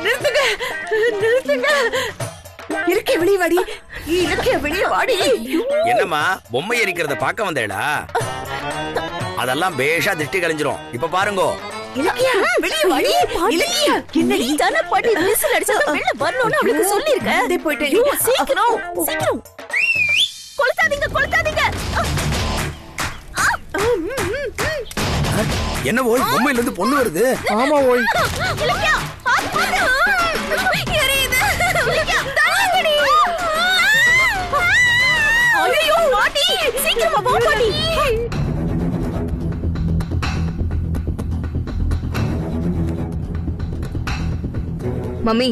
நிறுத்துங்க நிறுத்துங்க. இலக்கிய வெளியே வாடி, இலக்கிய வெளியே வாடி. என்னம்மா பொம்மை எரிக்கிறத பார்க்க வந்தேடா? அதெல்லாம் பேஷா திருஷ்டி கழிஞ்சிரும். இப்ப பாருங்க. இலக்கியா வெளியே வாடி. இலக்கியா என்னடி தான பாட்டி விசில் அடிச்சத வெளிய வரணும்னு அவளுக்கு சொல்லிருக்கேன். அதே போய்ட்டேன். சீக்கிரம் சீக்கிரம். கொளுத்தாதீங்க கொளுத்தாதீங்க. என்ன ஓய், பொம்மையில இருந்து பொண்ணு வருது. ஆமா ஓய். இலக்கியா எரியுது. இலக்கியா தாங்கடி. ஐயோ பாட்டி சீக்கிரமா போ பாட்டி. மம்மி,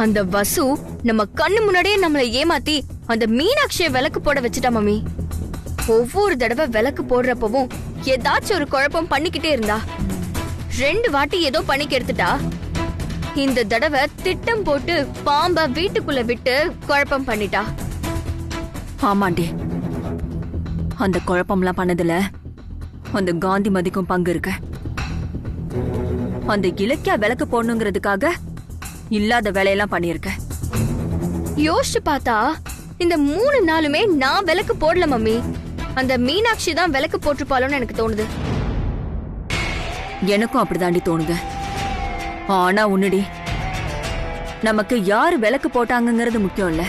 அந்த வசு நம்ம கண்ணு முன்னாடியே நம்மளை ஏமாத்தி அந்த மீனாட்சியை விளக்கு போட வச்சுட்டா மம்மி. ஒவ்வொரு தடவை விளக்கு போடுறப்பவும் ஏதாச்சும் ஒரு குழப்பம் பண்ணிக்கிட்டே இருந்தா. 2 வாட்டி ஏதோ பண்ணி கெடுத்துட்டா. இந்த தடவை திட்டம் போட்டு பாம்ப வீட்டுக்குள்ள விட்டு குழப்பம் பண்ணிட்டா. ஆமாண்டி, அந்த குழப்பம்லாம் பண்ணதுல அந்த காந்திமதிக்கும் பங்கு இருக்கு. அந்த இலக்கியா விளக்கு போடணுங்கிறதுக்காக இல்லாத வேலையெல்லாம் பண்ணிருக்க. யோசிச்சு பார்த்தா இந்த 3 நாளுமே நான் விளக்கு போடல மம்மி. அந்த மீனாட்சி தான் விளக்கு போட்டுப்பாளோன்னு எனக்கு தோணுது. எனக்கும் அப்படிதாண்டி தோணுது. ஆனா உன்னுடி, நமக்கு யாரு விளக்கு போட்டாங்கிறது முக்கியம் இல்ல.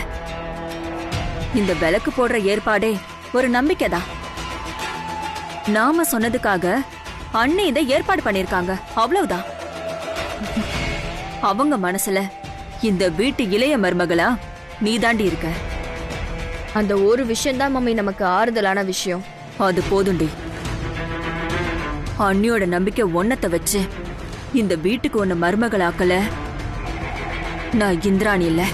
இந்த விளக்கு போடுற ஏற்பாடே ஒரு நம்பிக்கைதான். நாம சொன்னதுக்காக அண்ணி இதை ஏற்பாடு பண்ணிருக்காங்க, அவ்வளவுதான். அவங்க மனசுல இந்த வீட்டு இளைய மருமகளா நீ தாண்டி இருக்க. அந்த ஒரு விஷயம் தான் மம்மி நமக்கு ஆறுதலான விஷயம். அது போதுண்டி. அண்ணியோட நம்பிக்கை ஒன்னத்தை வச்சு இந்த வீட்டுக்கு ஒன்ன மருமகளாக்கல நான் இந்திராணி இல்ல.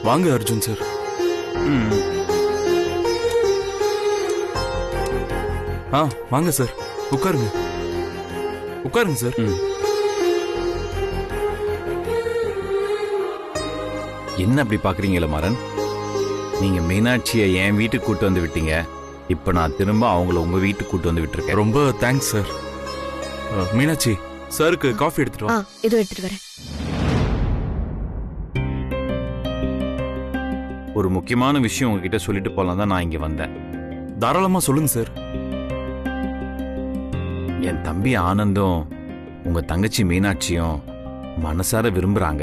வாங்க அர்ஜுன் சார். வாங்க சார், உட்காருங்க உட்காருங்க சார். என்ன அப்படி பாக்குறீங்களா மாறன்? நீங்க மீனாட்சியை என் வீட்டுக்கு கூட்டு வந்து விட்டீங்க. இப்ப நான் திரும்ப அவங்கள உங்க வீட்டுக்கு கூட்டு வந்து விட்டுருக்கேன். ரொம்ப தேங்க்ஸ் சார். மீனாட்சி, சாருக்கு காஃபி எடுத்துட்டு வா. இதோ எடுத்துட்டு வரேன். ஒரு முக்கியமான விஷயம் உங்ககிட்ட சொல்லிட்டு போலாம் தான் நான் இங்க வந்தேன். தாராளமா சொல்லுங்க சார். என் தம்பி ஆனந்தும் உங்க தங்கச்சி மீனாட்சியும் மனசார விரும்புறாங்க.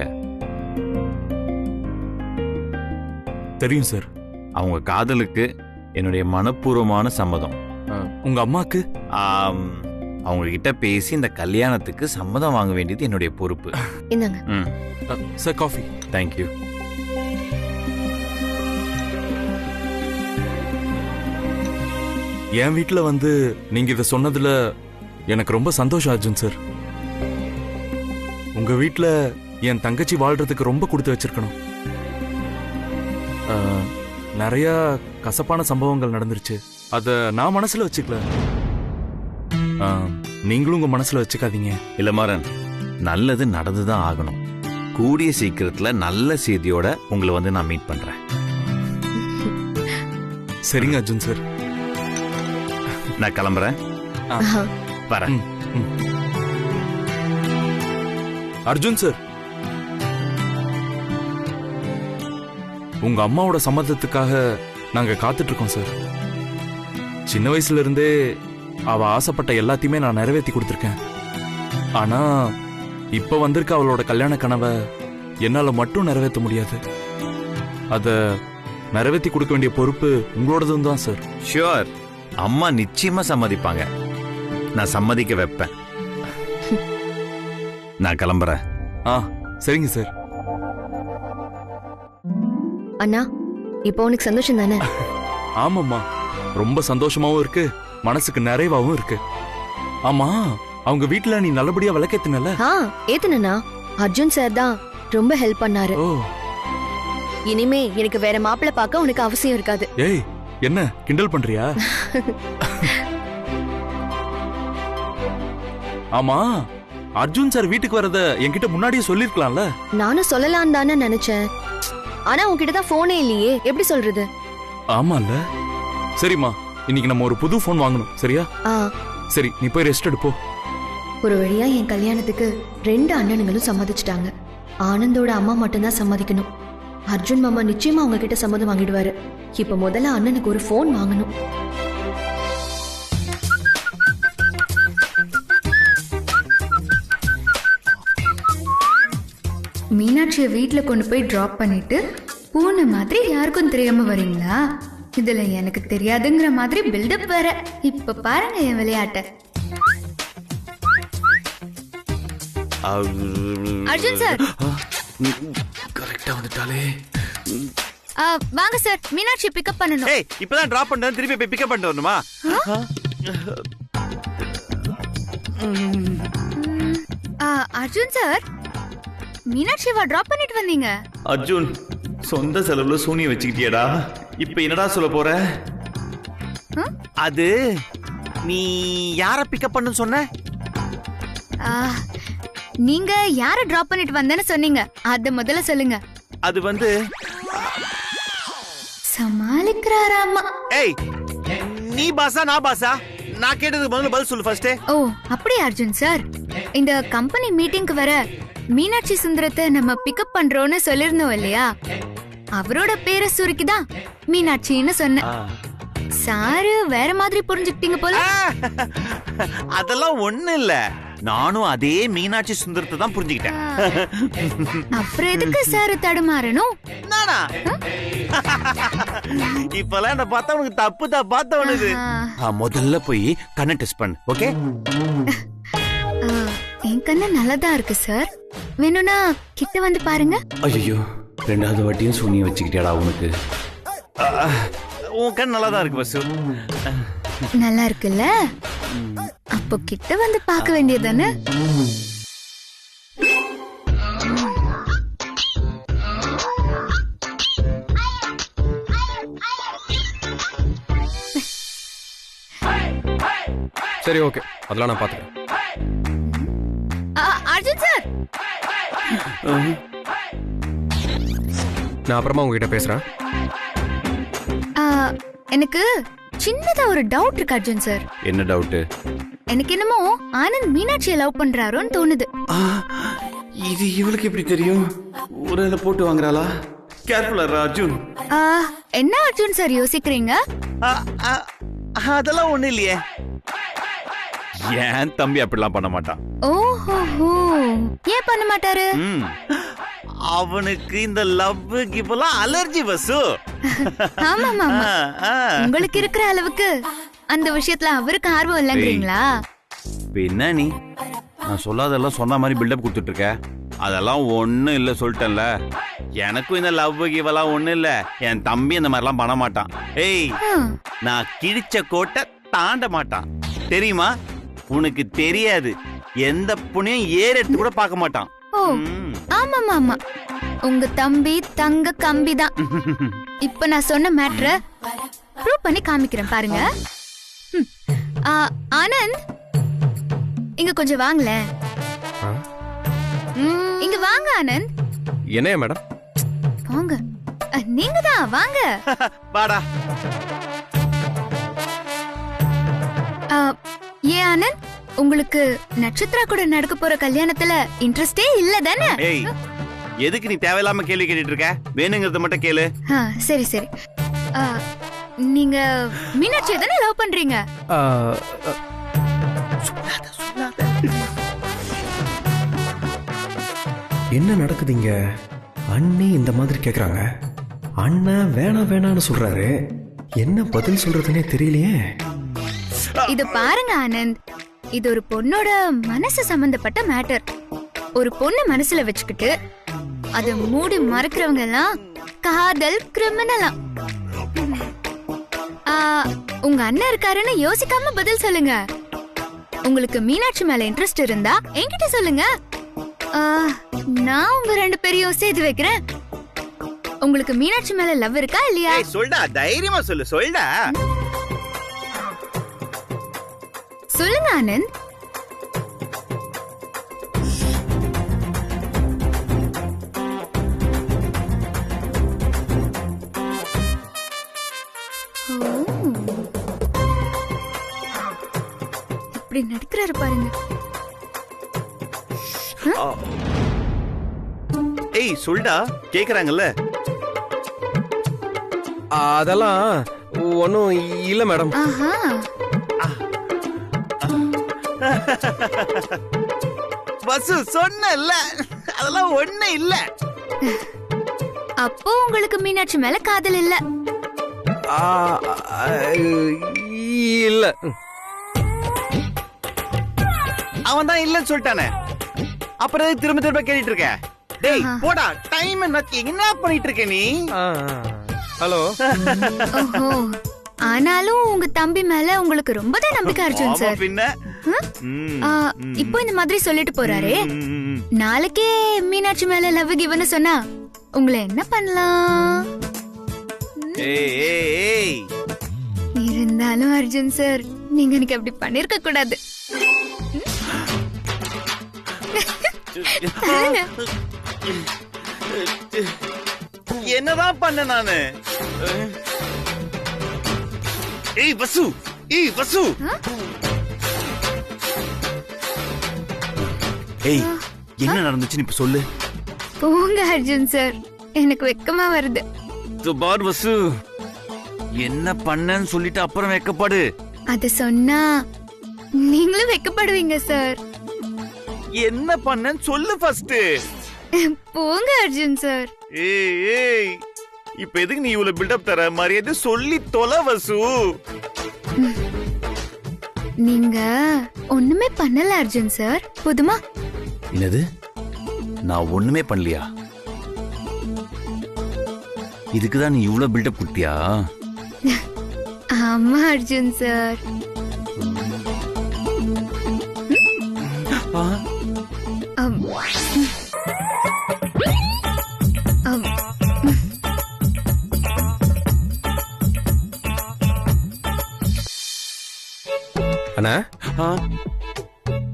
தெரியும் சார். அவங்க காதலுக்கு என்னுடைய மனப்பூர்வமான சம்மதம். உங்க அம்மாக்கு? அவங்க கிட்ட பேசி இந்த கல்யாணத்துக்கு சம்மதம் வாங்க வேண்டியது என்னுடைய பொறுப்பு. இந்தாங்க சார் காஃபி. தேங்க்யூ. என் வீட்டுல வந்து நீங்க இத சொன்னதுல எனக்கு ரொம்ப சந்தோஷம் அர்ஜுன் சார். உங்க வீட்டுல என் தங்கச்சி வாழ்றதுக்கு ரொம்ப கொடுத்து வச்சிருக்கணும். நிறைய கசப்பான சம்பவங்கள் நடந்துருச்சு. அத நான் மனசுல வச்சுக்கல. நீங்களும் உங்க மனசுல வச்சுக்காதீங்க. இல்ல மாறன், நல்லது நடந்துதான் ஆகணும். கூடிய சீக்கிரத்துல நல்ல செய்தியோட உங்களை வந்து நான் மீட் பண்றேன். சரிங்க அர்ஜுன் சார், நான் கிளம்புறேன். வரேன். அர்ஜுன் சார், உங்க அம்மாவோட சம்மதத்துக்காக நாங்க காத்துட்டு இருக்கோம் சார். சின்ன வயசுல இருந்தே அவ ஆசைப்பட்ட எல்லாத்தையுமே நான் நிறைவேற்றி கொடுத்துருக்கேன். ஆனா இப்ப வந்திருக்க அவளோட கல்யாண கனவை என்னால மட்டும் நிறைவேற்ற முடியாது. அத நிறைவேற்றி கொடுக்க வேண்டிய பொறுப்பு உங்களோடதும் தான் சார். ஷுவர், அம்மா நிச்சயமா சம்மதிப்பாங்க. நான் சம்மதிக்க வைப்பேன். நான் கிளம்புறேன். சரிங்க சார். அண்ணா, இப்போ உனக்கு சந்தோஷம் தானே? ஆமாம்மா, ரொம்ப சந்தோஷமாவும் இருக்கு, மனசுக்கு நிறைவாவும் இருக்கு. ஆமா, அவங்க வீட்டுல நீ நல்லபடியா விளக்கேத்துனல? ஏத்துனா அர்ஜுன் சார் தான் ரொம்ப ஹெல்ப் பண்ணாரு. இனிமே எனக்கு வேற மாப்பிள்ளை பார்க்க உனக்கு அவசியம் இருக்காது. ஏய், என்ன கிண்டல் பண்றியா? ஆமா, அர்ஜுன் சார் வீட்டுக்கு வரத என்கிட்ட முன்னாடியே சொல்லிருக்கலாம்ல. நானும் சொல்லலாம் தானே நினைச்சேன். ஆனா உன்கிட்ட தான் போனே இல்லையே, எப்படி சொல்றது? ஆமால. சரிம்மா, இன்னைக்கு நம்ம ஒரு புது போன் வாங்கணும், சரியா? சரி, நீ போய் ரெஸ்ட் எடுப்போ. ஒரு வழியா என் கல்யாணத்துக்கு 2 அண்ணனுங்களும் சம்மதிச்சிட்டாங்க. ஆனந்தோட அம்மா மட்டும்தான் சம்மதிக்கணும். அர்ஜுன் மாமா நிச்சயமா அவங்க கிட்ட சம்மதம் வாங்கிடுவாரு. இப்ப முதல்ல அண்ணனுக்கு ஒரு போன் வாங்கணும். மீனாட்சியை வீட்டில் கொண்டு போய் டிராப் பண்ணிட்டு பூனை மாதிரி யாருக்கும் தெரியாம வரீங்களா? இதுல எனக்கு தெரியாதுங்கிற மாதிரி பில்டப் வேற. இப்ப பாருங்க என் விளையாட்ட. அர்ஜுன் சார், கரெக்டா வந்துட்டாலே. வாங்க சார், மீனாட்சி பிக்கப் பண்ணணும். ஏய், இப்பதான் டிராப் பண்ணேன், திருப்பி போய் பிக்கப் பண்ணிட்டு வரணுமா? அர்ஜுன் சார், மீனாட்சிவா டிராப் பண்ணிட்டு வந்தீங்க? அர்ஜுன், சொந்த செலவுல சூனிய வச்சுக்கிட்டியடா. இப்ப என்னடா சொல்ல போற? அது நீ யார பிக்கப் பண்ணு சொன்ன? நீங்க யார டிராப் பண்ணிட்டு வந்தேன்னு சொன்னீங்க, அத முதல்ல சொல்லுங்க. அது வந்து சமாளிக்கிறாராமா. ஏய், நீ பாசா நான் பாசா? நான் கேட்டதுக்கு முதல்ல பதில் சொல்லு ஃபர்ஸ்ட். ஓ அப்படியே அர்ஜுன் சார், இந்த கம்பெனி மீட்டிங்க்கு வர மீனாட்சி சுந்தரத்தை நம்ம பிக்கப் பண்றோம்னு சொல்லிருந்தோம் இல்லையா? அவரோட பேரை சுருக்கிதான் மீனாட்சின்னு சொன்னேன். சாரு வேற மாதிரி புரிஞ்சுக்கிட்டீங்க போல. அதெல்லாம் ஒண்ணு இல்ல, நானும் அதே மீனாட்சி சுந்தரத்தை தான் புரிஞ்சுக்கிட்டேன். அப்புறம் எதுக்கு சாரு தடுமாறணும்? நானா? இப்பெல்லாம் என்ன பார்த்தா உனக்கு தப்பு தப்பா தோணுது. முதல்ல போய் கண்ணை டெஸ்ட் பண்ணு, ஓகே? என் கண்ணு நல்லதா இருக்கு சார், வேணும்னா கிட்ட வந்து பாருங்க. ஐயோ, 2வது வாட்டியும் சூனிய வச்சுக்கிட்டேடா உனக்கு. உன் கண் நல்லாதான் இருக்கு பசு. நல்லா இருக்குல்ல? அப்போ கிட்ட வந்து பார்க்க வேண்டியதானே? சரி, ஓகே, அதெல்லாம் நான் பாத்துக்கிறேன். அர்ஜுன் சார், நான் அப்புறமா உங்ககிட்ட பேசுறேன். எனக்கு சின்னதா ஒரு டவுட் இருக்கு அர்ஜுன் சார். என்ன டவுட்? எனக்கு என்னமோ ஆனந்த் மீனாட்சியை லவ் பண்றாரோன்னு தோணுது. இது இவளுக்கு எப்படி தெரியும்? ஒருவேளை போட்டு வாங்குறாளா? கேர்ஃபுல்லா அர்ஜுன். என்ன அர்ஜுன் சார் யோசிக்கிறீங்க? அதெல்லாம் ஒண்ணு இல்லையே. ஏன் தம்பி அப்படிலாம் பண்ண மாட்டான். ஓஹோ, ஏன் பண்ண மாட்டாரு? அவனுக்கு இந்த லவ் கிஃப்ட்லாம் அலர்ஜி பசு. ஆமா மாமா, உங்களுக்கு இருக்கிற அளவுக்கு அந்த விஷயத்துல அவருக்கு ஆர்வம் இல்லங்கறீங்களா? என்ன நீ நான் சொல்லாதெல்லாம் சொன்ன மாதிரி பில்டப் கொடுத்துட்டு இருக்க? அதெல்லாம் ஒண்ணும் இல்ல சொல்லிட்டேன்ல. எனக்கும் இந்த லவ் கிஃப்ட்லாம் ஒண்ணும் இல்ல. என் தம்பி இந்த மாதிரிலாம் பண்ண மாட்டான். ஏய், நான் கிழிச்ச கோட்டை தாண்ட மாட்டான், தெரியுமா? உனக்கு தெரியாது. எந்த புண்ணியம் ஏற எடுத்து கூட பார்க்க மாட்டான். ஓ ஆமா மாமா, உங்க தம்பி தங்க கம்பி தான். இப்ப நான் சொன்ன மேட்டரை ப்ரூவ் பண்ணி காமிக்கிறேன் பாருங்க. ஆனந்த், இங்க கொஞ்சம் வாங்கல. இங்க வாங்க ஆனந்த். என்னையா மேடம்? வாங்க, நீங்க தான் வாங்க. வாடா. ஏன் ஆனந்த், உங்களுக்கு நட்சத்திரா கூட நடக்க போற கல்யாணத்துல இன்ட்ரெஸ்டே இல்ல தானே? ஏய், எதுக்கு நீ தேவையில்லாம கேள்வி கேட்டுட்டு இருக்க? வேணுங்கிறத மட்டும் கேளு. சரி சரி. நீங்க மீனாட்சியை தானே லவ் பண்றீங்க? என்ன நடக்குதுங்க? அண்ணி இந்த மாதிரி கேக்குறாங்க, அண்ணன் வேணா வேணான்னு சொல்றாரு. என்ன பதில் சொல்றதுன்னே தெரியலையே. இது பாருங்க ஆனந்த், இது ஒரு பொண்ணோட மனசு சம்பந்தப்பட்ட மேட்டர். ஒரு பொண்ணு மனசுல வச்சுக்கிட்டு அத மூடி மறைக்கிறவங்க எல்லாம் காதல் கிரிமினலா. உங்க அண்ணன் இருக்காருன்னு யோசிக்காம பதில் சொல்லுங்க. உங்களுக்கு மீனாட்சி மேல இன்ட்ரெஸ்ட் இருந்தா என்கிட்ட சொல்லுங்க, நான் உங்க 2 பேரையும் சேர்த்து வைக்கிறேன். உங்களுக்கு மீனாட்சி மேல லவ் இருக்கா இல்லையா? சொல்டா, தைரியமா சொல்லு, சொல்டா. சொல்லுங்க ஆனந்த். எப்படி நடிக்கிறாரு பாருங்க. ஏய் சொல்டா, கேக்குறாங்கல்ல. அதெல்லாம் ஒன்றும் இல்லை மேடம். ஆஹா, வசு சொன்னல, அதெல்லாம் ஒண்ணு இல்ல. அப்போ உங்களுக்கு மீனாட்சி மேல காதல் இல்ல? இல்ல. அவன் தான் இல்லன்னு சொல்லிட்டானே, அப்புறம் திரும்ப திரும்ப கேட்டுட்டு இருக்க. டேய் போடா, டைம் என்ன பண்ணிட்டு இருக்க நீ? ஹலோ. ஓஹோ, ஆனாலும் உங்க தம்பி மேல உங்களுக்கு ரொம்ப தான் நம்பிக்கை அர்ஜுன் சார். பின்ன இப்போ இந்த மாதிரி சொல்லிட்டு போறாரு. நாளைக்கே மீனாட்சி மேல லவ் கிவ்னு சொன்னா உங்களை என்ன பண்ணலாம்? இருந்தாலும் அர்ஜுன் சார், நீங்க எனக்கு அப்படி பண்ணிருக்க கூடாது. என்னதான் பண்ண நானு? ஏய் வசு, ஏய் வசு, ஏய் என்ன நடந்துச்சுன்னு இப்ப சொல்லு. போங்க அர்ஜுன் சார், எனக்கு வெக்கமா வருது. பார் வசு, என்ன பண்ணன்னு சொல்லிட்டு அப்புறம் வெக்கப்படு. அத சொன்னா நீங்களும் வெக்கப்படுவீங்க சார். என்ன பண்ணன்னு சொல்லு ஃபர்ஸ்ட். போங்க அர்ஜுன் சார். ஏய் ஏய், இப்ப எதுக்கு நீ இவ்வளவு பில்டப் தர? மரியாதை சொல்லி தொலை வசு. நீங்க ஒண்ணுமே பண்ணல அர்ஜுன் சார், போதுமா? என்னது, நான் ஒண்ணுமே பண்ணலையா? இதுக்குதான் நீ இவ்வளவு பில்டப் கொடுத்தியா? ஆமா அர்ஜுன் சார். அண்ணா,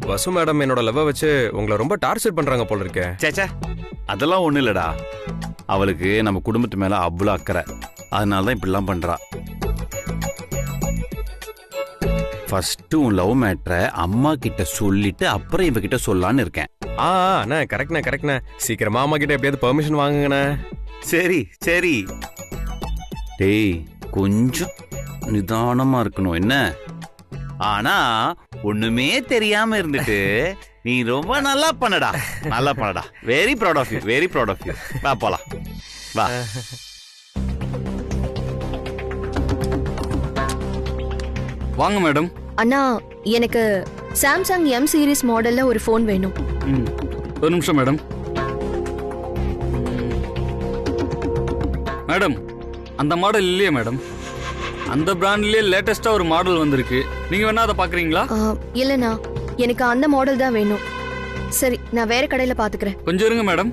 வசு மேடம் என்னோட லவ் வச்சு உங்களை ரொம்ப டார்ச்சர் பண்றாங்க போல இருக்கே. சேச்சே, அதெல்லாம் ஒண்ணு இல்லடா. அவளுக்கு நம்ம குடும்பத்து மேல அவ்வளவு அக்கறை, அதனாலதான் இப்படிலாம் பண்றா. ஃபர்ஸ்ட் உன் லவ் மேட்ரை அம்மா கிட்ட சொல்லிட்டு அப்புறம் இவகிட்ட சொல்லலான்னு இருக்கேன். அண்ணா கரெக்ட்ண்ணா கரெக்ட்ண்ணா. சீக்கிரமா அம்மா கிட்ட எப்படியாவது பெர்மிஷன் வாங்குங்கண்ணா. சரி சரி. டேய் கொஞ்சம் நிதானமா இருக்கணும் என்ன? ஆனா ஒண்ணுமே தெரியாம இருந்துட்டு நீ ரொம்ப நல்லா பண்ணடா, நல்லா பண்ணடா. Very proud of you, very proud of you. வா போலாம், வா. வாங்க மேடம். அண்ணா, எனக்கு சாம்சங் எம் சீரிஸ் மாடல்ல ஒரு போன் வேணும். ஒரு நிமிஷம் மேடம். மேடம், அந்த மாடல் இல்லையே மேடம். அந்த பிராண்ட்லயே லேட்டஸ்டா ஒரு மாடல் வந்திருக்கு. நீங்க வேணா அதை பாக்குறீங்களா? இல்லண்ணா, எனக்கு அந்த மாடல் தான் வேணும். சரி, நான் வேற கடையில பாத்துக்கிறேன். கொஞ்சம் இருங்க மேடம்.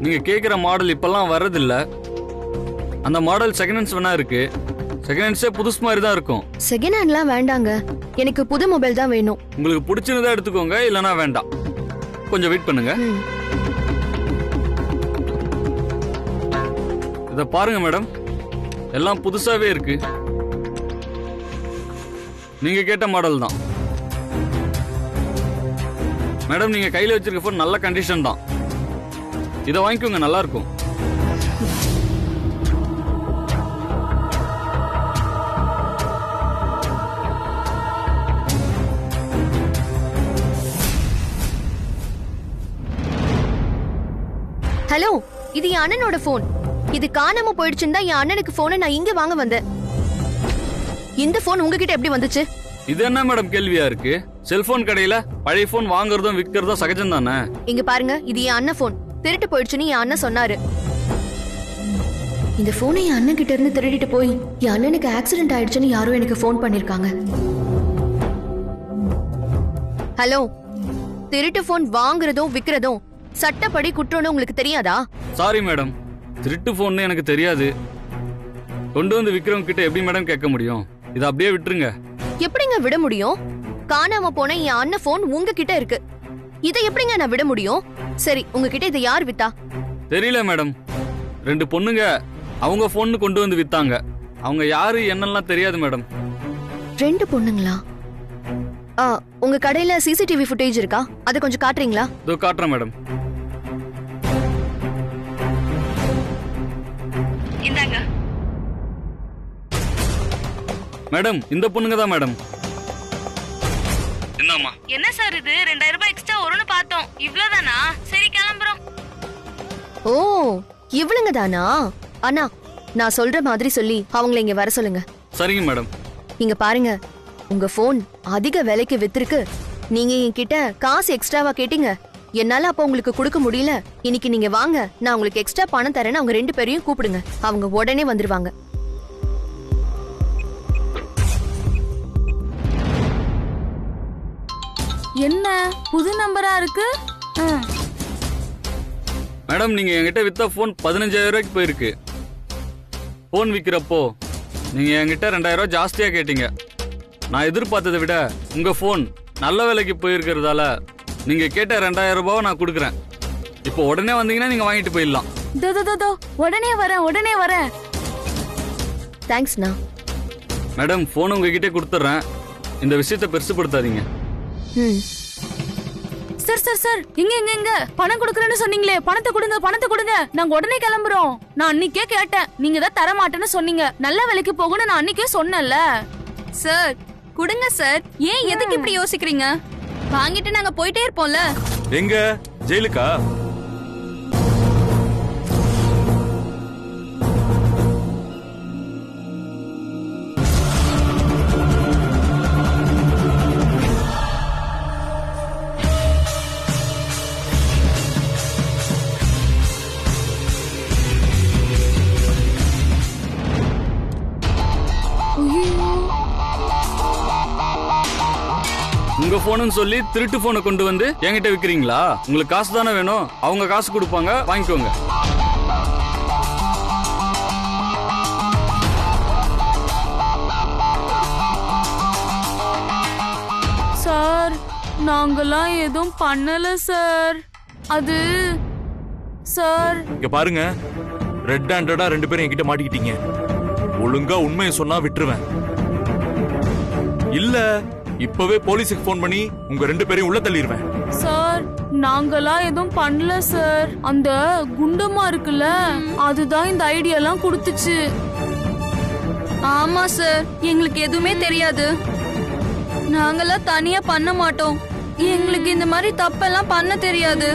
நீங்க கேக்குற மாடல் இப்பெல்லாம் வர்றதில்ல. அந்த மாடல் செகண்ட் ஹேண்ட்ஸ் வேணா இருக்கு. செகண்ட் ஹேண்ட்ஸே புதுசு மாதிரி தான் இருக்கும். செகண்ட் ஹேண்ட்லாம் வேண்டாங்க, எனக்கு புது மொபைல் தான் வேணும். உங்களுக்கு பிடிச்சிருந்தா எடுத்துக்கோங்க, இல்லனா வேண்டாம். கொஞ்சம் வெயிட் பண்ணுங்க. இத பாருங்க மேடம், எல்லாம் புதுசாவே இருக்கு. நீங்க கேட்ட மாடல் தான் மேடம். நீங்க கையில வச்சிருக்க போன் நல்ல கண்டிஷன் தான். இத வாங்கிக்கோங்க, நல்லா இருக்கும். ஹலோ, இது என் அண்ணனோட போன். இது காணாம போயிடுச்சுன்னு தான் என் அண்ணனுக்கு போனை நான் இங்க வாங்க வந்தேன். இந்த போன் உங்ககிட்ட எப்படி வந்துச்சு? இது என்ன மேடம் கேள்வியா இருக்கு? செல்போன் கடையில பழைய போன் வாங்குறதும் விற்கிறதும் சகஜம் தானே. இங்க பாருங்க, இது என் அண்ணன் போன். திருட்டு போயிடுச்சுன்னு என் அண்ணன் சொன்னாரு. இந்த போனை என் அண்ணன் கிட்ட இருந்து திருடிட்டு போய் என் அண்ணனுக்கு ஆக்சிடென்ட் ஆயிடுச்சுன்னு யாரோ எனக்கு போன் பண்ணிருக்காங்க. ஹலோ, திருட்டு போன் வாங்குறதும் விக்கிறதும் சட்டப்படி குற்றம்னு உங்களுக்கு தெரியாதா? சாரி மேடம், திருட்டு போன் எனக்கு தெரியாது. கொண்டு வந்து விக்கிறவங்க கிட்ட எப்படி மேடம் கேட்க முடியும்? இதை அப்படியே விட்டுருங்க. எப்படிங்க விட முடியும்? காணாம போன என் அண்ணன் போன் உங்ககிட்ட இருக்கு. இதை எப்படிங்க நான் விட முடியும்? சரி, உங்ககிட்ட இதை யார் வித்தா? தெரியல மேடம். 2 பொண்ணுங்க அவங்க போன் கொண்டு வந்து வித்தாங்க. அவங்க யாரு என்னெல்லாம் தெரியாது மேடம். 2 பொண்ணுங்களா? உங்க கடையில சிசிடிவி ஃபுட்டேஜ் இருக்கா? அதை கொஞ்சம் காட்டுறீங்களா? இதோ காட்டுறேன் மேடம். இந்தாங்க மேடம், இந்த பொண்ணுங்க தான் மேடம். என்னம்மா? என்ன சார் இது 2000 ரூபாய் எக்ஸ்ட்ரா வரும்னு பார்த்தோம். இவ்ளோதானா? சரி கிளம்புறோம். ஓ, இவ்வளவுங்க தானா? அண்ணா, நான் சொல்ற மாதிரி சொல்லி அவங்கள இங்க வர சொல்லுங்க. சரிங்க மேடம். இங்க பாருங்க, உங்க போன் அதிக விலைக்கு வித்திருக்கு. நீங்க என்கிட்ட காசு எக்ஸ்ட்ராவா கேட்டீங்க. என்னால அப்ப உங்களுக்கு கொடுக்க முடியல. இன்னைக்கு நீங்க வாங்க, நான் உங்களுக்கு எக்ஸ்ட்ரா பணம் தரேன்னு அவங்க 2 பேரையும் கூப்பிடுங்க. அவங்க உடனே வந்துருவாங்க. என்ன புது நம்பரா இருக்கு? மேடம், நீங்க என்கிட்ட வித்த போன் 15,000 ரூபாய்க்கு போயிருக்கு. போன் விக்கிறப்போ நீங்க என்கிட்ட 2000 ரூபாய் ஜாஸ்தியா கேட்டீங்க. நான் எதிர்பார்த்ததை விட உங்க போன் நல்ல விலைக்கு போயிருக்கிறதால நீங்க கேட்ட 2000 ரூபாவை நான் கொடுக்குறேன். இப்போ உடனே வந்தீங்கன்னா நீங்க வாங்கிட்டு போயிடலாம். உடனே வரேன். தேங்க்ஸ்ண்ணா. மேடம், போன் உங்ககிட்ட கொடுத்துட்றேன். இந்த விஷயத்தை பெருசுப்படுத்தாதீங்க. சார் இங்க பணம் கொடுக்கறேன்னு சொன்னீங்களே, பணத்தை கொடுங்க. நாங்க உடனே கிளம்புறோம். நான் அன்னைக்கே கேட்டேன், நீங்க தான் தர மாட்டேன்னு சொன்னீங்க. நல்ல விலைக்கு போகணும்னு நான் அன்னைக்கே சொன்னேன்ல. சார் கொடுங்க சார். ஏன் எதுக்கு இப்படி யோசிக்கிறீங்க? வாங்கிட்டு நாங்க போயிட்டே இருப்போம்ல. எங்க ஜெயிலுக்கா? உங்க போனுன்னு சொல்லி திருட்டு போனை கொண்டு வந்து என்கிட்ட விக்கிறீங்களா? உங்களுக்கு காசு தானே வேணும். அவங்க காசு கொடுப்பாங்க, வாங்கிக்கோங்க. சார், நாங்கெல்லாம் எதுவும் பண்ணல சார். அது சார், இங்க பாருங்க, ரெட் ஹேண்டடா 2 பேரும் என்கிட்ட மாட்டிக்கிட்டீங்க. ஒழுங்கா உண்மையை சொன்னா விட்டுருவேன். இல்ல இப்பவே போலீஸுக்கு போன் பண்ணி உங்க 2 பேரையும் உள்ள தள்ளிடுவேன். சார், நாங்கெல்லாம் எதுவும் பண்ணல சார். அந்த குண்டம்மா இருக்குல்ல, அதுதான் இந்த ஐடியாலாம் கொடுத்துச்சு. ஆமா சார், எங்களுக்கு எதுவுமே தெரியாது. நாங்கெல்லாம் தனியா பண்ண மாட்டோம். எங்களுக்கு இந்த மாதிரி தப்பெல்லாம் பண்ண தெரியாது.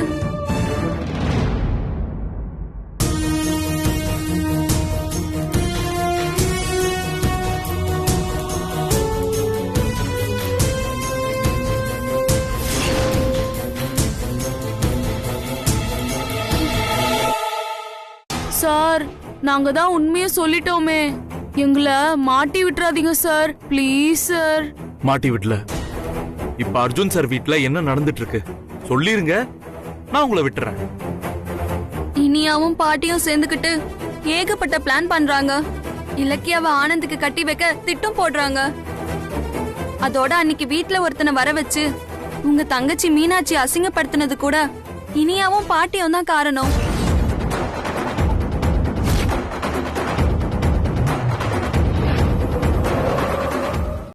சார், நாங்க தான் உண்மையை சொல்லிட்டோமே. எங்களை மாட்டி விட்டுறாதீங்க சார், ப்ளீஸ் சார். மாட்டி விடல. இப்ப அர்ஜுன் சார் வீட்ல என்ன நடந்துட்டு இருக்கு சொல்லிருங்க, நான் உங்களை விட்டுறேன். இனியாவும் பாட்டியும் சேர்ந்துக்கிட்டு ஏகப்பட்ட பிளான் பண்றாங்க. இலக்கியாவை ஆனந்துக்கு கட்டி வைக்க திட்டம் போடுறாங்க. அதோட அன்னைக்கு வீட்ல ஒருத்தனை வர வச்சு உங்க தங்கச்சி மீனாட்சி அசிங்கப்படுத்தினது கூட இனியாவும் பாட்டியும் தான் காரணம்.